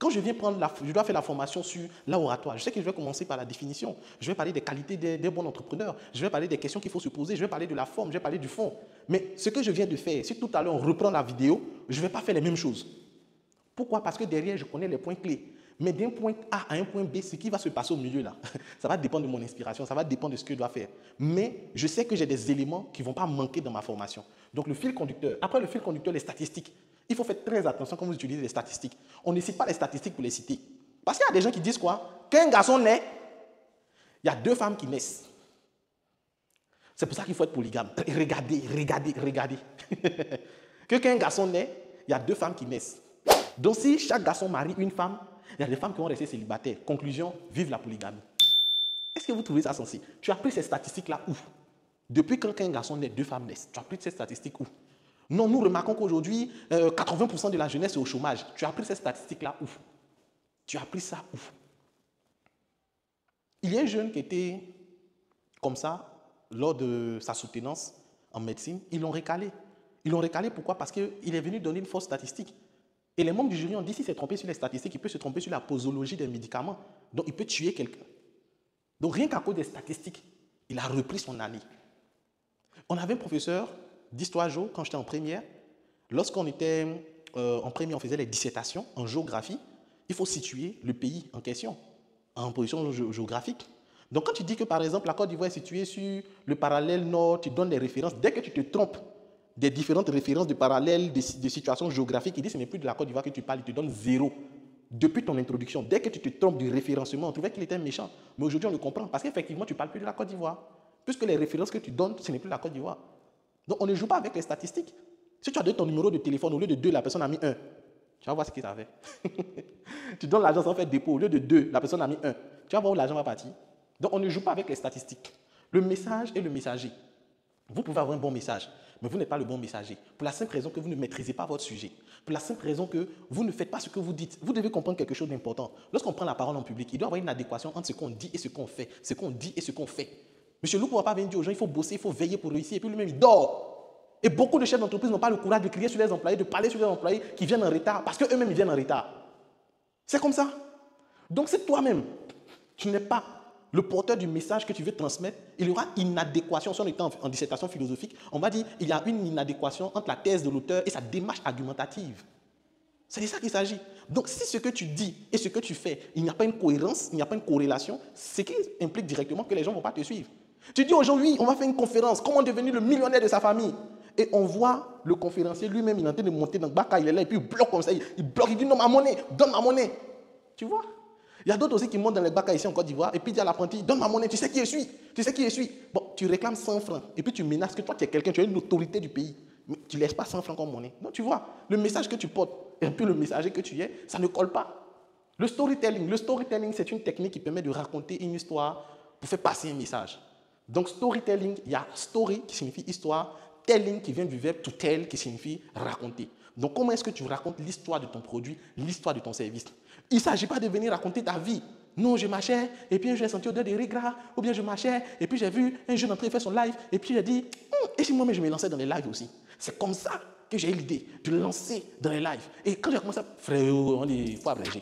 Quand je viens prendre je dois faire la formation sur l'oratoire, je sais que je vais commencer par la définition. Je vais parler des qualités des bons entrepreneurs. Je vais parler des questions qu'il faut se poser. Je vais parler de la forme. Je vais parler du fond. Mais ce que je viens de faire, si tout à l'heure on reprend la vidéo, je ne vais pas faire les mêmes choses. Pourquoi? Parce que derrière, je connais les points clés. Mais d'un point A à un point B, ce qui va se passer au milieu là, ça va dépendre de mon inspiration, ça va dépendre de ce que je dois faire. Mais je sais que j'ai des éléments qui ne vont pas manquer dans ma formation. Donc le fil conducteur, après le fil conducteur, les statistiques. Il faut faire très attention quand vous utilisez les statistiques. On ne cite pas les statistiques pour les citer. Parce qu'il y a des gens qui disent quoi? Qu'un garçon naît, il y a 2 femmes qui naissent. C'est pour ça qu'il faut être polygame. Regardez. Qu'un garçon naît, il y a 2 femmes qui naissent. Donc si chaque garçon marie une femme, il y a des femmes qui vont rester célibataires. Conclusion, vive la polygamie. Est-ce que vous trouvez ça sensé? Tu as pris ces statistiques-là où? Depuis quand qu'un garçon naît, 2 femmes naissent. Tu as pris ces statistiques où? Non, nous remarquons qu'aujourd'hui, 80% de la jeunesse est au chômage. Tu as pris ces statistiques-là où? Tu as pris ça où? Il y a un jeune qui était comme ça, lors de sa soutenance en médecine, ils l'ont recalé. Ils l'ont recalé pourquoi? Parce qu'il est venu donner une fausse statistique. Et les membres du jury ont dit, s'il s'est trompé sur les statistiques, il peut se tromper sur la posologie des médicaments. Donc, il peut tuer quelqu'un. Donc, rien qu'à cause des statistiques, il a repris son année. On avait un professeur d'histoire géo quand j'étais en première. Lorsqu'on était en première, on faisait les dissertations en géographie. Il faut situer le pays en question, en position géographique. Donc, quand tu dis que, par exemple, la Côte d'Ivoire est située sur le parallèle nord, tu donnes des références. Dès que tu te trompes des différentes références de parallèles, de situations géographiques, il dit que ce n'est plus de la Côte d'Ivoire que tu parles, il te donne 0. Depuis ton introduction, dès que tu te trompes du référencement, on trouvait qu'il était méchant. Mais aujourd'hui, on le comprend parce qu'effectivement, tu ne parles plus de la Côte d'Ivoire. Puisque les références que tu donnes, ce n'est plus la Côte d'Ivoire. Donc, on ne joue pas avec les statistiques. Si tu as donné ton numéro de téléphone, au lieu de 2, la personne a mis 1. Tu vas voir ce qu'il avait. Tu donnes l'argent sans faire dépôt, au lieu de 2, la personne a mis 1. Tu vas voir où l'argent va partir. Donc, on ne joue pas avec les statistiques. Le message et le messager. Vous pouvez avoir un bon message, mais vous n'êtes pas le bon messager. Pour la simple raison que vous ne maîtrisez pas votre sujet. Pour la simple raison que vous ne faites pas ce que vous dites. Vous devez comprendre quelque chose d'important. Lorsqu'on prend la parole en public, il doit y avoir une adéquation entre ce qu'on dit et ce qu'on fait. Ce qu'on dit et ce qu'on fait. Monsieur Lou ne va pas venir dire aux gens, il faut bosser, il faut veiller pour réussir. Et puis lui-même, il dort. Et beaucoup de chefs d'entreprise n'ont pas le courage de crier sur les employés, de parler sur les employés qui viennent en retard, parce qu'eux-mêmes, ils viennent en retard. C'est comme ça. Donc, c'est toi-même. Tu n'es pas le porteur du message que tu veux transmettre. Il y aura une inadéquation. Si on était en dissertation philosophique, on va dire qu'il y a une inadéquation entre la thèse de l'auteur et sa démarche argumentative. C'est de ça qu'il s'agit. Donc, si ce que tu dis et ce que tu fais, il n'y a pas une cohérence, il n'y a pas une corrélation, ce qui implique directement que les gens ne vont pas te suivre. Tu dis aujourd'hui, on va faire une conférence, comment devenir le millionnaire de sa famille. Et on voit le conférencier lui-même, il est en train de monter dans le bac, il est là, et puis il bloque comme ça, il bloque, il dit non, ma monnaie, donne ma monnaie. Tu vois? Il y a d'autres aussi qui montent dans les bacs ici en Côte d'Ivoire, et puis il dit à l'apprenti, donne ma monnaie, tu sais qui je suis, tu sais qui je suis. Bon, tu réclames 100 francs, et puis tu menaces que toi tu es quelqu'un, tu es une autorité du pays, mais tu ne laisses pas 100 francs comme monnaie. Non, tu vois, le message que tu portes, et puis le messager que tu es, ça ne colle pas. Le storytelling, c'est une technique qui permet de raconter une histoire pour faire passer un message. Donc, storytelling, il y a story qui signifie histoire, telling qui vient du verbe to tell qui signifie raconter. Donc, comment est-ce que tu racontes l'histoire de ton produit, l'histoire de ton service? Il ne s'agit pas de venir raconter ta vie. Non, je marchais, et puis j'ai senti odeur de riz gras, ou bien je marchais, et puis j'ai vu un jeune entrer faire son live, et puis j'ai dit, et si moi-même je me lançais dans les lives aussi? C'est comme ça que j'ai eu l'idée de lancer dans les lives. Et quand j'ai commencé à... Frère, on dit, il faut abréger.